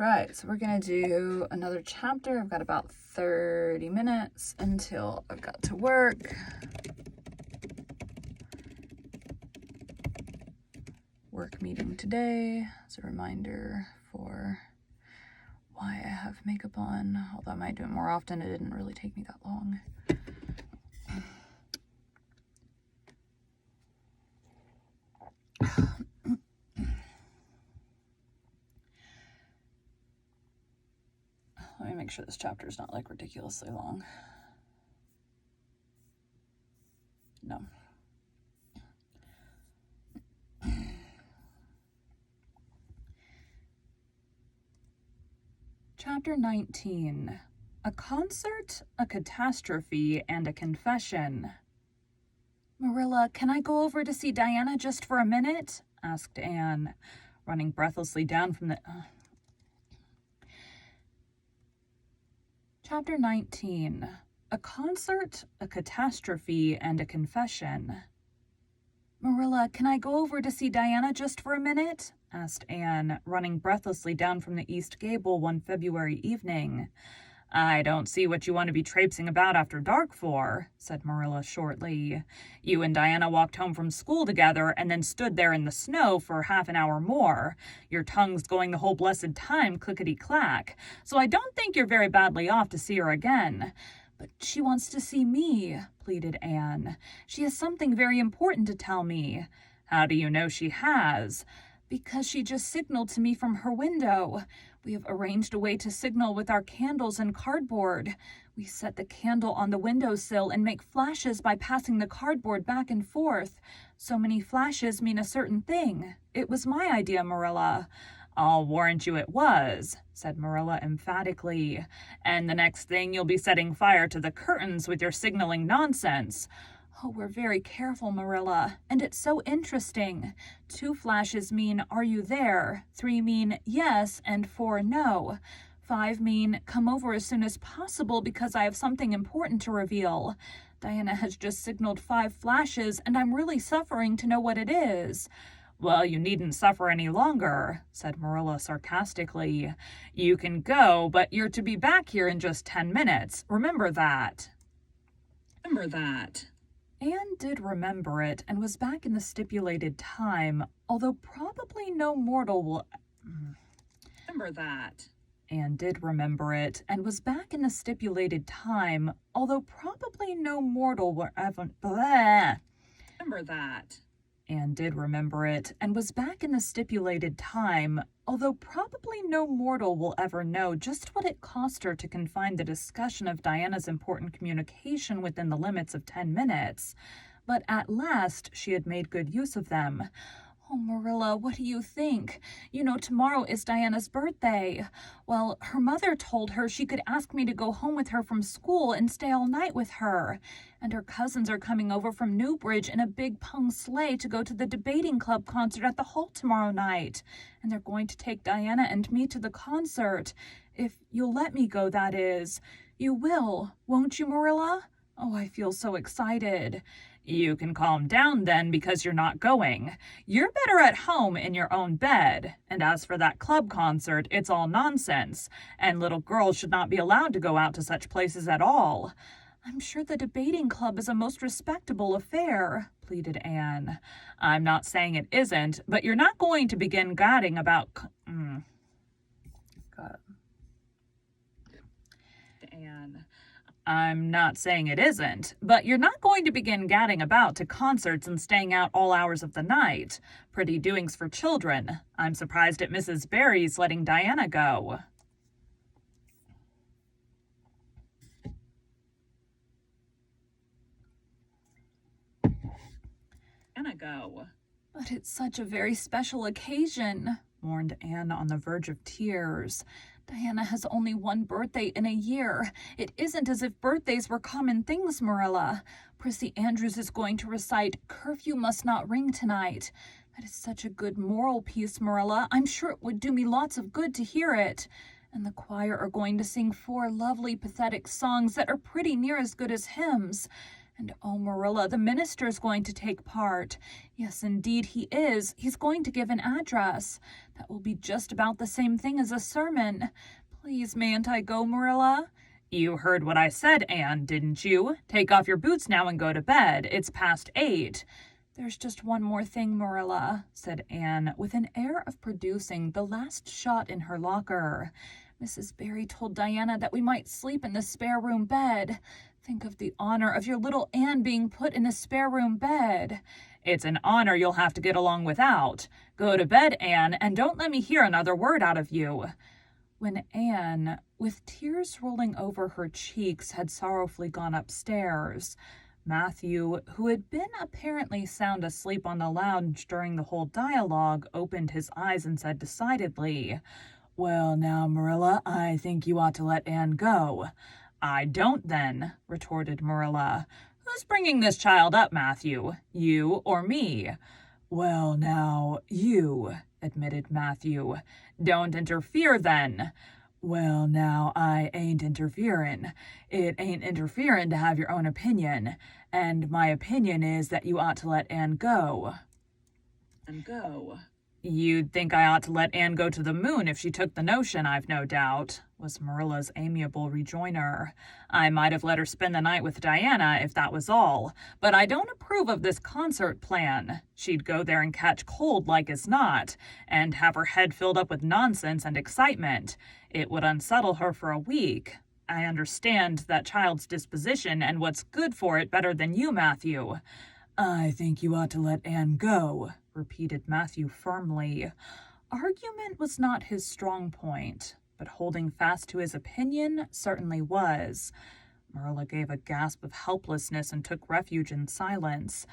right, so we're gonna do another chapter. I've got about 30 minutes until I've got to work. Work meeting today as a reminder for why I have makeup on, although I might do it more often. It didn't really take me that long. Let me make sure this chapter is not like ridiculously long. No. Chapter 19. A concert, a catastrophe, and a confession. Marilla, can I go over to see Diana just for a minute? Asked Anne, running breathlessly down from the... Chapter 19. A concert, a catastrophe, and a confession. Marilla, can I go over to see Diana just for a minute? Asked Anne, running breathlessly down from the east gable one February evening. I don't see what you want to be traipsing about after dark for, said Marilla shortly. You and Diana walked home from school together and then stood there in the snow for half an hour more, your tongues going the whole blessed time clickety-clack, so I don't think you're very badly off to see her again. But she wants to see me, pleaded Anne. She has something very important to tell me. How do you know she has? Because she just signaled to me from her window. We have arranged a way to signal with our candles and cardboard. We set the candle on the windowsill and make flashes by passing the cardboard back and forth. So many flashes mean a certain thing. It was my idea, Marilla. I'll warrant you it was, said Marilla emphatically. And the next thing you'll be setting fire to the curtains with your signaling nonsense. Oh, we're very careful, Marilla, and it's so interesting. 2 flashes mean, are you there? 3 mean, yes, and 4, no. 5 mean, come over as soon as possible because I have something important to reveal. Diana has just signaled 5 flashes, and I'm really suffering to know what it is. Well, you needn't suffer any longer, said Marilla sarcastically. You can go, but you're to be back here in just 10 minutes. Remember that. Remember that. Anne did remember it and was back in the stipulated time, although probably no mortal will... Remember that. Anne did remember it and was back in the stipulated time, although probably no mortal will ever... Blah. Remember that. Anne did remember it and was back in the stipulated time, although probably no mortal will ever know just what it cost her to confine the discussion of Diana's important communication within the limits of 10 minutes. But at last she had made good use of them. Oh, Marilla, what do you think? You know, tomorrow is Diana's birthday. Well, her mother told her she could ask me to go home with her from school and stay all night with her. And her cousins are coming over from Newbridge in a big pung sleigh to go to the debating club concert at the hall tomorrow night. And they're going to take Diana and me to the concert. If you'll let me go, that is. You will, won't you, Marilla? Oh, I feel so excited. You can calm down then because you're not going. You're better at home in your own bed. And as for that club concert, it's all nonsense. And little girls should not be allowed to go out to such places at all. I'm sure the debating club is a most respectable affair, pleaded Anne. I'm not saying it isn't, but you're not going to begin gadding about... Anne... I'm not saying it isn't, but you're not going to begin gadding about to concerts and staying out all hours of the night. Pretty doings for children. I'm surprised at Mrs. Barry's letting Diana go. But it's such a very special occasion, mourned Anne on the verge of tears. Diana has only 1 birthday in a year. It isn't as if birthdays were common things, Marilla. Prissy Andrews is going to recite Curfew Must Not Ring Tonight. That is such a good moral piece, Marilla. I'm sure it would do me lots of good to hear it. And the choir are going to sing 4 lovely, pathetic songs that are pretty near as good as hymns. And oh, Marilla, the minister's going to take part. Yes, indeed he is. He's going to give an address. That will be just about the same thing as a sermon. Please, mayn't I go, Marilla? You heard what I said, Anne, didn't you? Take off your boots now and go to bed. It's past 8. There's just one more thing, Marilla, said Anne, with an air of producing the last shot in her locker. Mrs. Barry told Diana that we might sleep in the spare room bed. Think of the honor of your little Anne being put in a spare room bed. It's an honor you'll have to get along without. Go to bed, Anne, and don't let me hear another word out of you. When Anne, with tears rolling over her cheeks, had sorrowfully gone upstairs, Matthew, who had been apparently sound asleep on the lounge during the whole dialogue, opened his eyes and said decidedly, "Well, now, Marilla, I think you ought to let Anne go." "I don't, then," retorted Marilla. "Who's bringing this child up, Matthew? You or me?" "Well, now, you," admitted Matthew. "Don't interfere, then." "Well, now, I ain't interferin'. It ain't interferin' to have your own opinion, and my opinion is that you ought to let Anne go." "You'd think I ought to let Anne go to the moon if she took the notion, I've no doubt," was Marilla's amiable rejoinder. "I might have let her spend the night with Diana if that was all, but I don't approve of this concert plan. She'd go there and catch cold like as not, and have her head filled up with nonsense and excitement. It would unsettle her for a week. I understand that child's disposition and what's good for it better than you, Matthew." "I think you ought to let Anne go," repeated Matthew firmly. Argument was not his strong point, but holding fast to his opinion certainly was. Marilla gave a gasp of helplessness and took refuge in silence.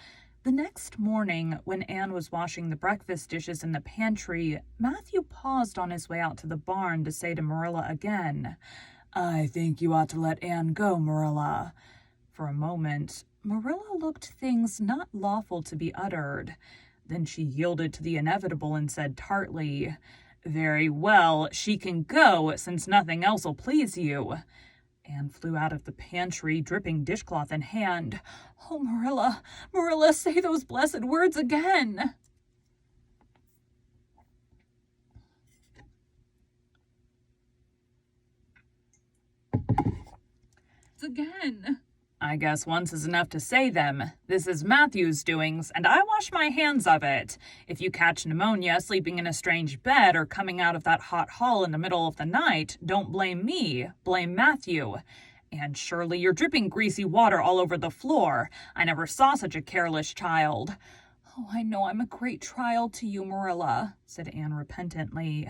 The next morning, when Anne was washing the breakfast dishes in the pantry, Matthew paused on his way out to the barn to say to Marilla again, "I think you ought to let Anne go, Marilla." For a moment, Marilla looked things not lawful to be uttered. Then she yielded to the inevitable and said tartly, "Very well, she can go, since nothing else'll please you." Anne flew out of the pantry, dripping dishcloth in hand. "Oh, Marilla, Marilla, say those blessed words again." Again. "I guess once is enough to say them. This is Matthew's doings, and I wash my hands of it. If you catch pneumonia sleeping in a strange bed or coming out of that hot hall in the middle of the night, don't blame me, blame Matthew. And Shirley, you're dripping greasy water all over the floor. I never saw such a careless child." "Oh, I know I'm a great trial to you, Marilla," said Anne repentantly.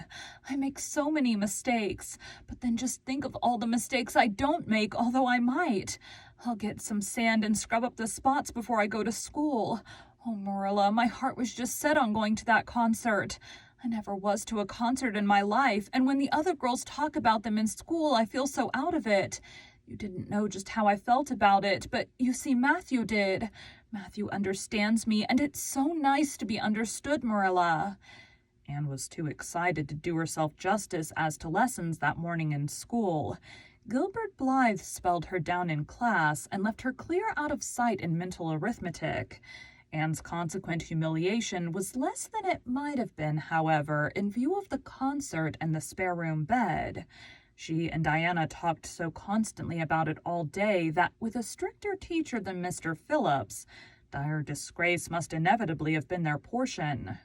"I make so many mistakes, but then just think of all the mistakes I don't make, although I might. I'll get some sand and scrub up the spots before I go to school. Oh, Marilla, my heart was just set on going to that concert. I never was to a concert in my life, and when the other girls talk about them in school, I feel so out of it. You didn't know just how I felt about it, but you see, Matthew did. Matthew understands me, and it's so nice to be understood, Marilla." Anne was too excited to do herself justice as to lessons that morning in school. Gilbert Blythe spelled her down in class and left her clear out of sight in mental arithmetic. Anne's consequent humiliation was less than it might have been, however, in view of the concert and the spare room bed. She and Diana talked so constantly about it all day that, with a stricter teacher than Mr. Phillips, dire disgrace must inevitably have been their portion.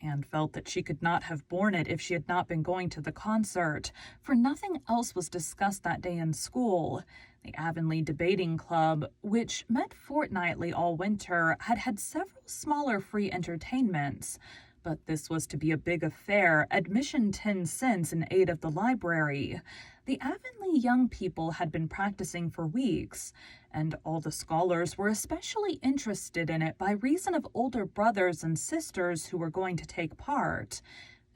Anne felt that she could not have borne it if she had not been going to the concert, for nothing else was discussed that day in school. The Avonlea Debating Club, which met fortnightly all winter, had had several smaller free entertainments, but this was to be a big affair, admission 10 cents in aid of the library. The Avonlea young people had been practicing for weeks, and all the scholars were especially interested in it by reason of older brothers and sisters who were going to take part.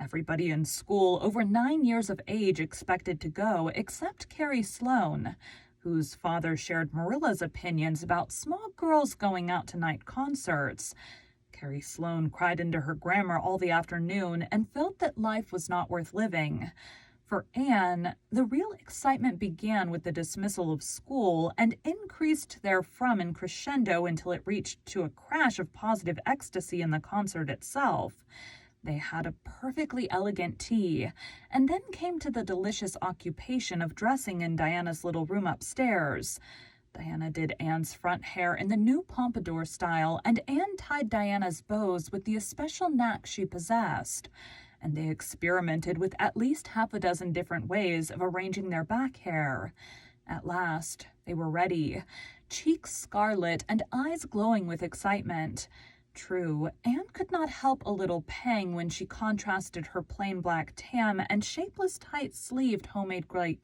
Everybody in school over 9 years of age expected to go, except Carrie Sloane, whose father shared Marilla's opinions about small girls going out to night concerts. Carrie Sloane cried into her grammar all the afternoon and felt that life was not worth living. For Anne, the real excitement began with the dismissal of school and increased therefrom in crescendo until it reached to a crash of positive ecstasy in the concert itself. They had a perfectly elegant tea, and then came to the delicious occupation of dressing in Diana's little room upstairs. Diana did Anne's front hair in the new pompadour style, and Anne tied Diana's bows with the especial knack she possessed, and they experimented with at least half a dozen different ways of arranging their back hair. At last, they were ready, cheeks scarlet and eyes glowing with excitement. True, Anne could not help a little pang when she contrasted her plain black tam and shapeless tight-sleeved homemade gray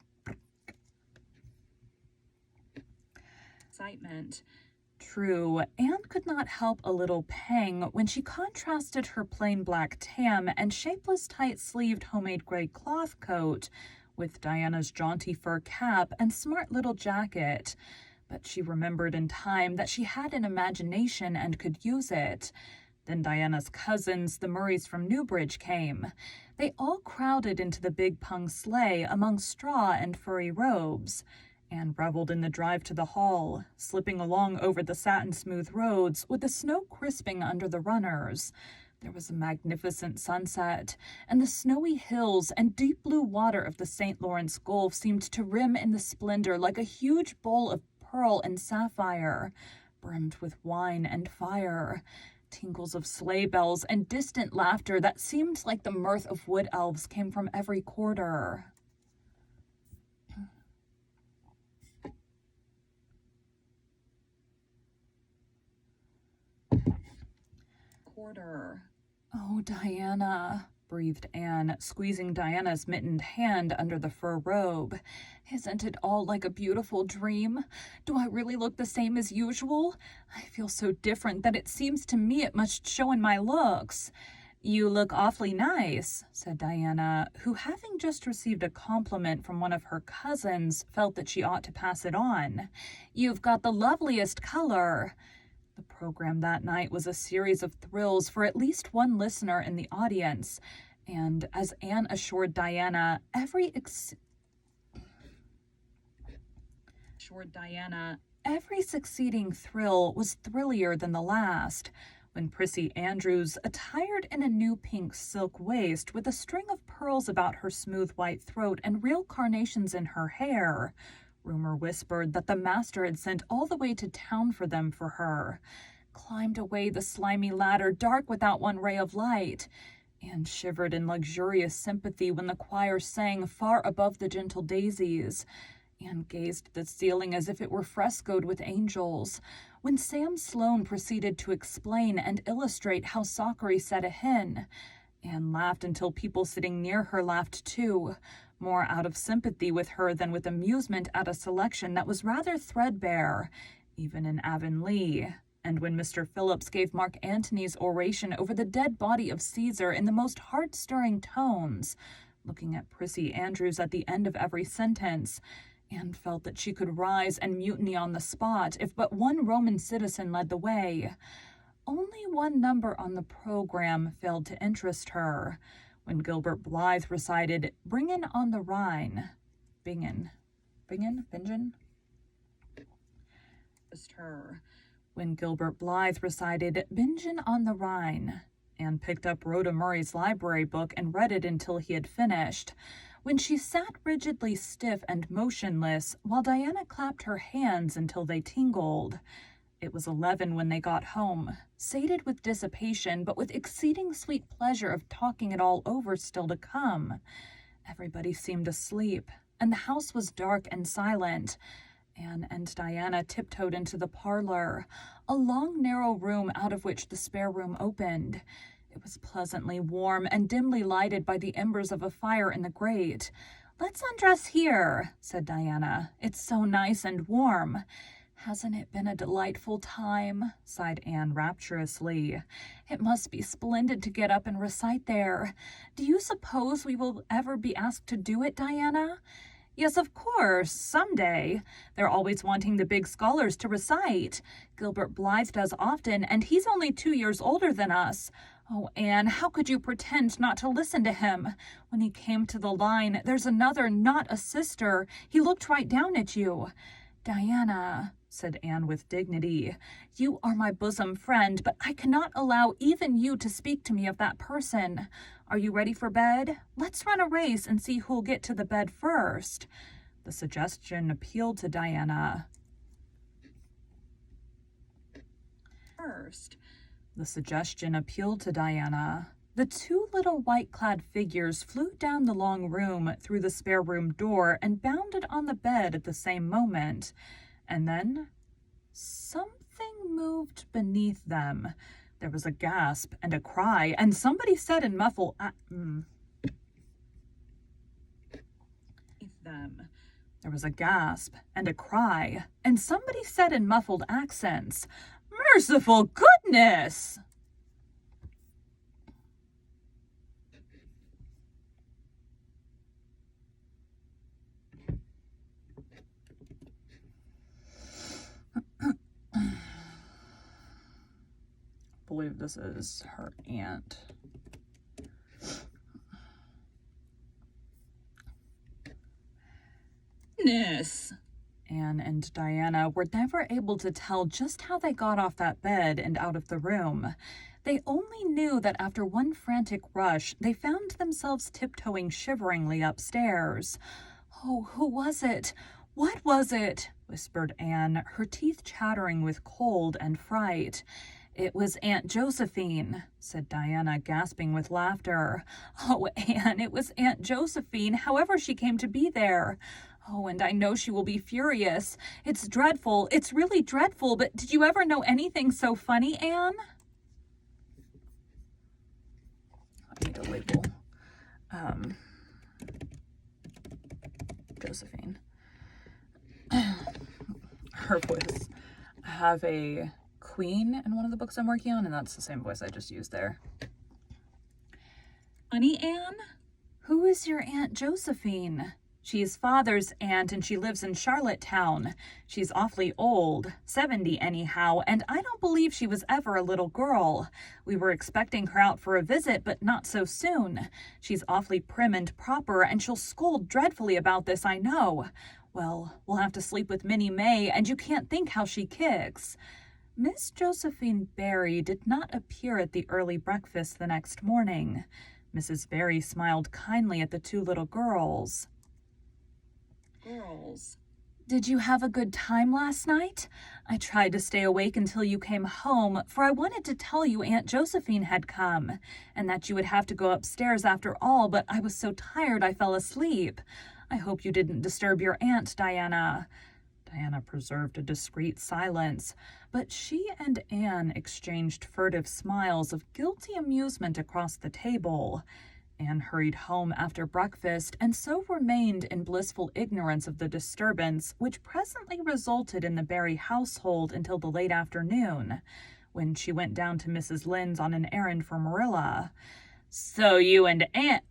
excitement. True, Anne could not help a little pang when she contrasted her plain black tam and shapeless tight-sleeved homemade gray cloth coat with Diana's jaunty fur cap and smart little jacket. But she remembered in time that she had an imagination and could use it. Then Diana's cousins, the Murrays from Newbridge, came. They all crowded into the big pung sleigh among straw and furry robes. Anne reveled in the drive to the hall, slipping along over the satin-smooth roads with the snow crisping under the runners. There was a magnificent sunset, and the snowy hills and deep blue water of the St. Lawrence Gulf seemed to rim in the splendor like a huge bowl of pearl and sapphire, brimmed with wine and fire. Tinkles of sleigh bells and distant laughter that seemed like the mirth of wood elves came from every quarter. Oh, Diana, breathed Anne, squeezing Diana's mittened hand under the fur robe. Isn't it all like a beautiful dream? Do I really look the same as usual? I feel so different that it seems to me it must show in my looks. You look awfully nice, said Diana, who, having just received a compliment from one of her cousins, felt that she ought to pass it on. You've got the loveliest color. The program that night was a series of thrills for at least one listener in the audience, and as Anne assured Diana, every succeeding thrill was thrillier than the last. When Prissy Andrews, attired in a new pink silk waist with a string of pearls about her smooth white throat and real carnations in her hair, rumor whispered that the master had sent all the way to town for them for her, climbed away the slimy ladder dark without one ray of light, and shivered in luxurious sympathy when the choir sang far above the gentle daisies, and gazed at the ceiling as if it were frescoed with angels, when Sam Sloane proceeded to explain and illustrate how Sockery set a hen, and laughed until people sitting near her laughed too, more out of sympathy with her than with amusement at a selection that was rather threadbare, even in Avonlea. And when Mr. Phillips gave Mark Antony's oration over the dead body of Caesar in the most heart-stirring tones, looking at Prissy Andrews at the end of every sentence, Anne felt that she could rise and mutiny on the spot if but one Roman citizen led the way. Only one number on the program failed to interest her. When Gilbert Blythe recited Bingen on the Rhine. Bingen? When Gilbert Blythe recited Bingen on the Rhine, Anne picked up Rhoda Murray's library book and read it until he had finished, when she sat rigidly stiff and motionless while Diana clapped her hands until they tingled. It was 11 when they got home, sated with dissipation, but with exceeding sweet pleasure of talking it all over still to come. Everybody seemed asleep, and the house was dark and silent. Anne and Diana tiptoed into the parlor, a long, narrow room out of which the spare room opened. It was pleasantly warm and dimly lighted by the embers of a fire in the grate. "Let's undress here," said Diana. "It's so nice and warm." "Hasn't it been a delightful time?" sighed Anne rapturously. "It must be splendid to get up and recite there. Do you suppose we will ever be asked to do it, Diana?" "Yes, of course, someday. They're always wanting the big scholars to recite. Gilbert Blythe does often, and he's only 2 years older than us. Oh, Anne, how could you pretend not to listen to him? When he came to the line, there's another, not a sister. He looked right down at you. Diana, said Anne with dignity, you are my bosom friend, but I cannot allow even you to speak to me of that person. Are you ready for bed? Let's run a race and see who'll get to the bed first. The suggestion appealed to Diana. The suggestion appealed to Diana. The two little white-clad figures flew down the long room through the spare room door and bounded on the bed at the same moment. And then something moved beneath them. There was a gasp and a cry, and somebody said in muffled There was a gasp and a cry, and somebody said in muffled accents, "Merciful goodness!" I believe this is her aunt. Anne and Diana were never able to tell just how they got off that bed and out of the room. They only knew that after one frantic rush, they found themselves tiptoeing shiveringly upstairs. "Oh, who was it? What was it?" whispered Anne, her teeth chattering with cold and fright. "It was Aunt Josephine," said Diana, gasping with laughter. "Oh, Anne, it was Aunt Josephine, however she came to be there. Oh, and I know she will be furious. It's dreadful. It's really dreadful, but did you ever know anything so funny, Anne?" I need a label. Josephine. Her voice. I have a queen in one of the books I'm working on, and that's the same voice I just used there. "Funny, Anne? Who is your Aunt Josephine?" "She's father's aunt, and she lives in Charlottetown. She's awfully old, 70 anyhow, and I don't believe she was ever a little girl. We were expecting her out for a visit, but not so soon. She's awfully prim and proper, and she'll scold dreadfully about this, I know. Well, we'll have to sleep with Minnie May, and you can't think how she kicks." Miss Josephine Barry did not appear at the early breakfast the next morning. Mrs. Barry smiled kindly at the two little girls. "Did you have a good time last night? I tried to stay awake until you came home, for I wanted to tell you Aunt Josephine had come, and that you would have to go upstairs after all, but I was so tired I fell asleep. I hope you didn't disturb your aunt, Diana." Diana preserved a discreet silence, but she and Anne exchanged furtive smiles of guilty amusement across the table. Anne hurried home after breakfast and so remained in blissful ignorance of the disturbance, which presently resulted in the Barry household until the late afternoon, when she went down to Mrs. Lynde's on an errand for Marilla. "So you and Aunt..."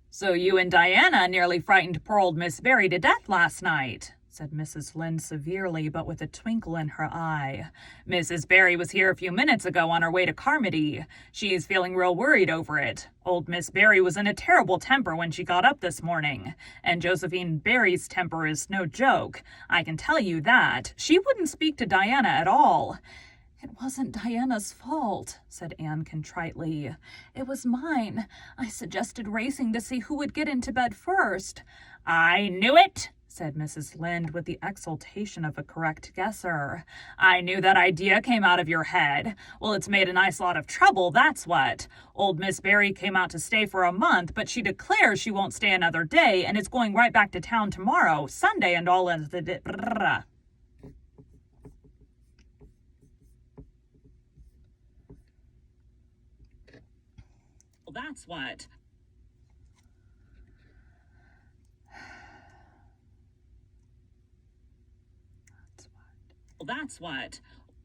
"So you and Diana nearly frightened poor old Miss Barry to death last night," said Mrs. Lynde severely, but with a twinkle in her eye. "Mrs. Barry was here a few minutes ago on her way to Carmody. She's feeling real worried over it. Old Miss Barry was in a terrible temper when she got up this morning, and Josephine Barry's temper is no joke. I can tell you that. She wouldn't speak to Diana at all." "It wasn't Diana's fault," said Anne contritely. "It was mine. I suggested racing to see who would get into bed first." "I knew it," said Mrs. Lynde with the exultation of a correct guesser. "I knew that idea came out of your head. Well, it's made a nice lot of trouble, that's what. Old Miss Barry came out to stay for a month, but she declares she won't stay another day and is going right back to town tomorrow, Sunday and all of the... Well, that's what. Well, that's what.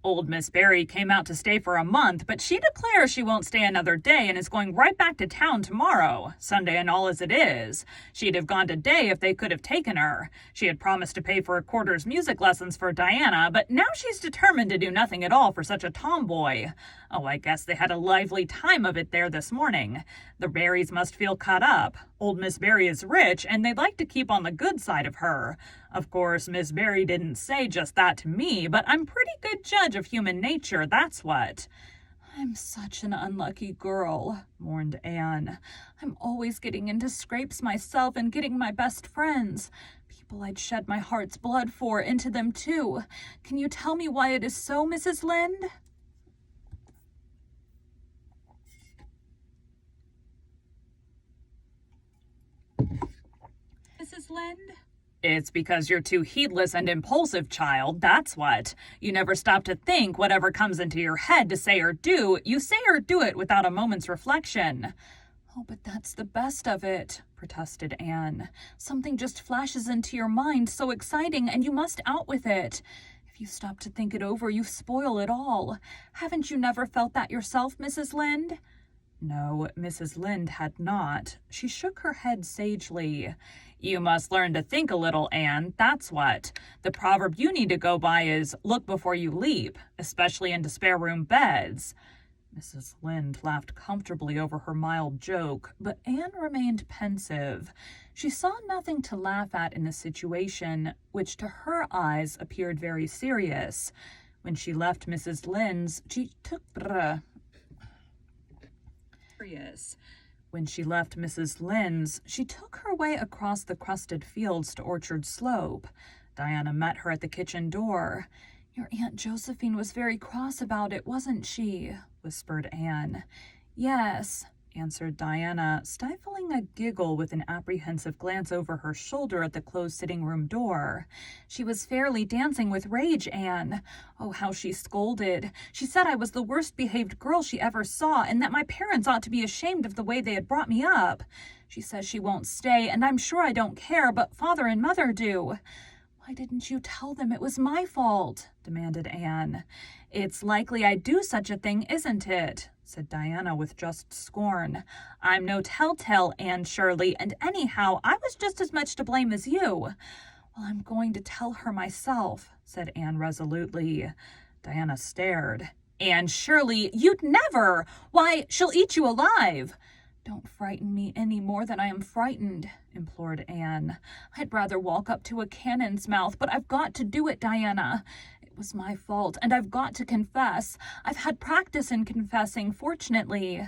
Old Miss Barry came out to stay for a month, but she declares she won't stay another day and is going right back to town tomorrow, Sunday and all as it is. She'd have gone today if they could have taken her. She had promised to pay for a quarter's music lessons for Diana, but now she's determined to do nothing at all for such a tomboy. Oh, I guess they had a lively time of it there this morning. The Barrys must feel cut up. Old Miss Barry is rich, and they'd like to keep on the good side of her. Of course, Miss Barry didn't say just that to me, but I'm pretty good judge of human nature, that's what. I'm such an unlucky girl, mourned Anne. I'm always getting into scrapes myself and getting my best friends. People I'd shed my heart's blood for into them too. Can you tell me why it is so, Mrs. Lynde? Mrs. Lynde? It's because you're too heedless and impulsive, child, that's what. You never stop to think whatever comes into your head to say or do. You say or do it without a moment's reflection. Oh, but that's the best of it, protested Anne. Something just flashes into your mind, so exciting, and you must out with it. If you stop to think it over, you spoil it all. Haven't you never felt that yourself, Mrs. Lynde? No, Mrs. Lynde had not. She shook her head sagely. You must learn to think a little, Anne, that's what. The proverb you need to go by is, look before you leap, especially into spare room beds. Mrs. Lynde laughed comfortably over her mild joke, but Anne remained pensive. She saw nothing to laugh at in the situation, which to her eyes appeared very serious. When she left Mrs. Lynde's, When she left Mrs. Lynde's, she took her way across the crusted fields to Orchard Slope. Diana met her at the kitchen door. Your Aunt Josephine was very cross about it, wasn't she? Whispered Anne. Yes, answered Diana, stifling a giggle with an apprehensive glance over her shoulder at the closed sitting-room door. She was fairly dancing with rage, Anne. Oh, how she scolded. She said I was the worst-behaved girl she ever saw, and that my parents ought to be ashamed of the way they had brought me up. She says she won't stay, and I'm sure I don't care, but Father and Mother do. Why didn't you tell them it was my fault? Demanded Anne. It's likely I'd do such a thing, isn't it? Said Diana with just scorn. I'm no telltale, Anne Shirley, and anyhow, I was just as much to blame as you. Well, I'm going to tell her myself, said Anne resolutely. Diana stared. Anne Shirley, you'd never! Why, she'll eat you alive! Don't frighten me any more than I am frightened, implored Anne. I'd rather walk up to a cannon's mouth, but I've got to do it, Diana. It was my fault, and I've got to confess. I've had practice in confessing, fortunately.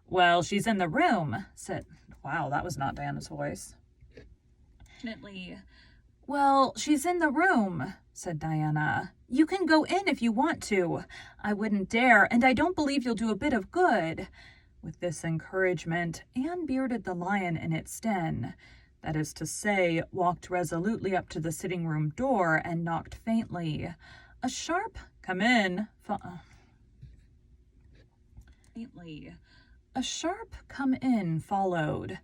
Well, she's in the room, said... Wow, that was not Diana's voice. Fortunately. Well, she's in the room, said Diana. You can go in if you want to. I wouldn't dare, and I don't believe you'll do a bit of good. With this encouragement, Anne bearded the lion in its den. That is to say, walked resolutely up to the sitting-room door and knocked faintly. A sharp, come in, A sharp come in followed.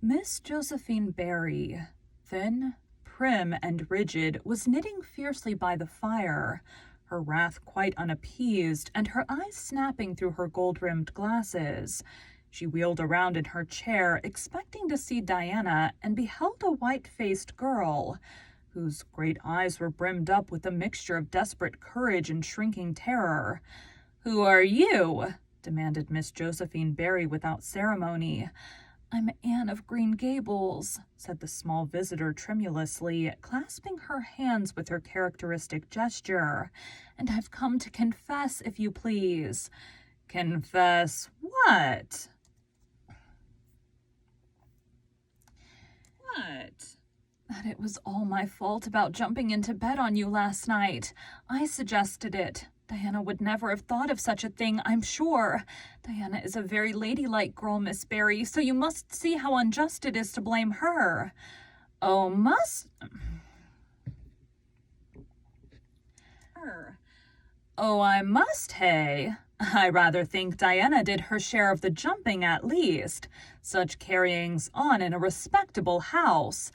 Miss Josephine Barry, thin, prim, and rigid, was knitting fiercely by the fire, her wrath quite unappeased, and her eyes snapping through her gold-rimmed glasses. She wheeled around in her chair, expecting to see Diana, and beheld a white-faced girl, whose great eyes were brimmed up with a mixture of desperate courage and shrinking terror. "Who are you?" demanded Miss Josephine Barry without ceremony. "I'm Anne of Green Gables," said the small visitor tremulously, clasping her hands with her characteristic gesture. "And I've come to confess, if you please." "Confess what?" "What?" "That it was all my fault about jumping into bed on you last night. I suggested it. Diana would never have thought of such a thing, I'm sure. Diana is a very ladylike girl, Miss Barry, so you must see how unjust it is to blame her." "Oh, Oh, I must, hey? I rather think Diana did her share of the jumping at least. Such carryings on in a respectable house.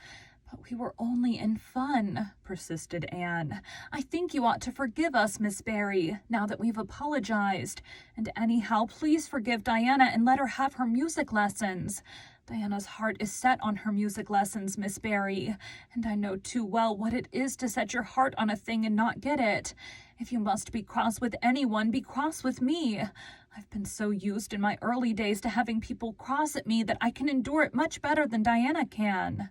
We were only in fun, persisted Anne. I think you ought to forgive us, Miss Barry, now that we've apologized. And anyhow, please forgive Diana and let her have her music lessons. Diana's heart is set on her music lessons, Miss Barry, and I know too well what it is to set your heart on a thing and not get it. If you must be cross with anyone, be cross with me. I've been so used in my early days to having people cross at me that I can endure it much better than Diana can.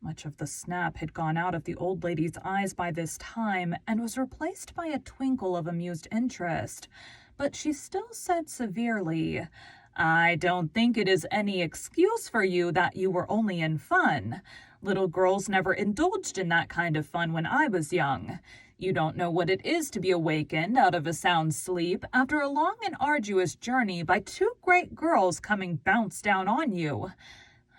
Much of the snap had gone out of the old lady's eyes by this time and was replaced by a twinkle of amused interest, but she still said severely, I don't think it is any excuse for you that you were only in fun. Little girls never indulged in that kind of fun when I was young. You don't know what it is to be awakened out of a sound sleep after a long and arduous journey by two great girls coming bounce down on you.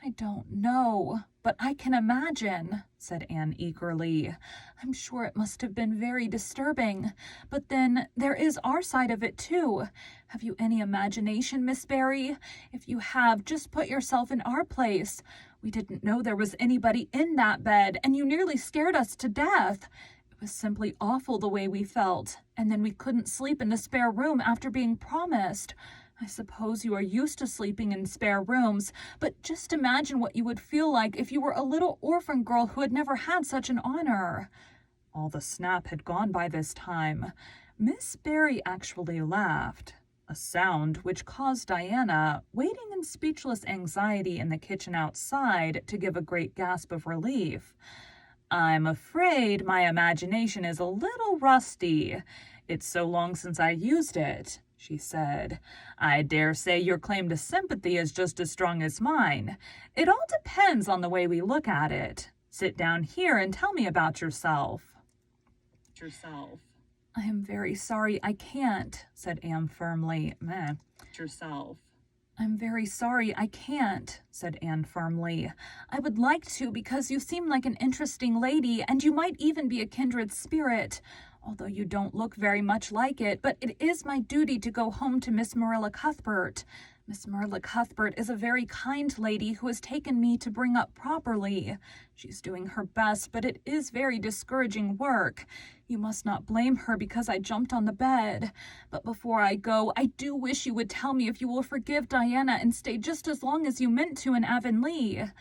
I don't know, but I can imagine, said Anne eagerly. I'm sure it must have been very disturbing, but then there is our side of it too. Have you any imagination, Miss Barry? If you have, just put yourself in our place. We didn't know there was anybody in that bed, and you nearly scared us to death. It was simply awful the way we felt, and then we couldn't sleep in the spare room after being promised. I suppose you are used to sleeping in spare rooms, but just imagine what you would feel like if you were a little orphan girl who had never had such an honor. All the snap had gone by this time. Miss Barry actually laughed, a sound which caused Diana, waiting in speechless anxiety in the kitchen outside, to give a great gasp of relief. I'm afraid my imagination is a little rusty. It's so long since I used it, she said. I dare say your claim to sympathy is just as strong as mine. It all depends on the way we look at it. Sit down here and tell me about yourself. I am very sorry I can't, said Anne firmly. Yourself. I'm very sorry I can't, said Anne firmly. I would like to because you seem like an interesting lady and you might even be a kindred spirit. Although you don't look very much like it, but it is my duty to go home to Miss Marilla Cuthbert. Miss Marilla Cuthbert is a very kind lady who has taken me to bring up properly. She's doing her best, but it is very discouraging work. You must not blame her because I jumped on the bed. But before I go, I do wish you would tell me if you will forgive Diana and stay just as long as you meant to in Avonlea.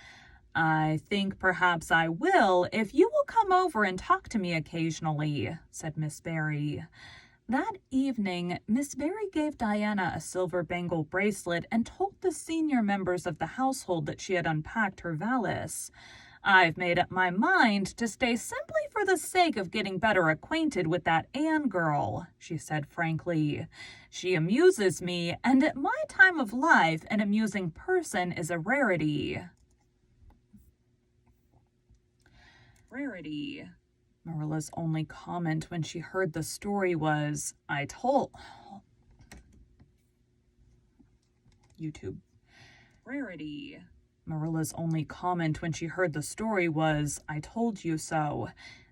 I think perhaps I will if you will come over and talk to me occasionally, said Miss Barry. That evening, Miss Barry gave Diana a silver bangle bracelet and told the senior members of the household that she had unpacked her valise. I've made up my mind to stay simply for the sake of getting better acquainted with that Anne girl, she said frankly. She amuses me, and at my time of life, an amusing person is a rarity. Marilla's only comment when she heard the story was, Marilla's only comment when she heard the story was, I told you so.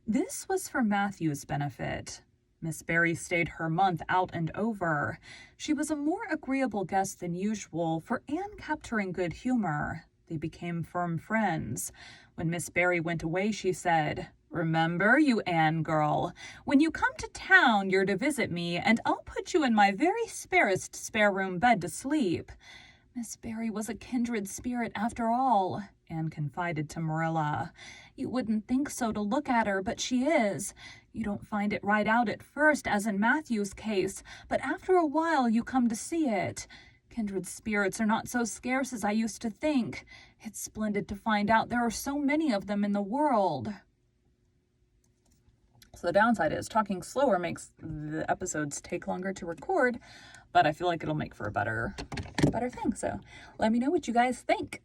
This was for Matthew's benefit. Miss Barry stayed her month out and over. She was a more agreeable guest than usual, for Anne kept her in good humor. They became firm friends. When Miss Barry went away, she said, Remember, you Anne girl, when you come to town, you're to visit me, and I'll put you in my very sparest spare-room bed to sleep. Miss Barry was a kindred spirit after all, Anne confided to Marilla. You wouldn't think so to look at her, but she is. You don't find it right out at first, as in Matthew's case, but after a while you come to see it. Kindred spirits are not so scarce as I used to think. It's splendid to find out there are so many of them in the world. So the downside is talking slower makes the episodes take longer to record, but I feel like it'll make for a better thing. So let me know what you guys think.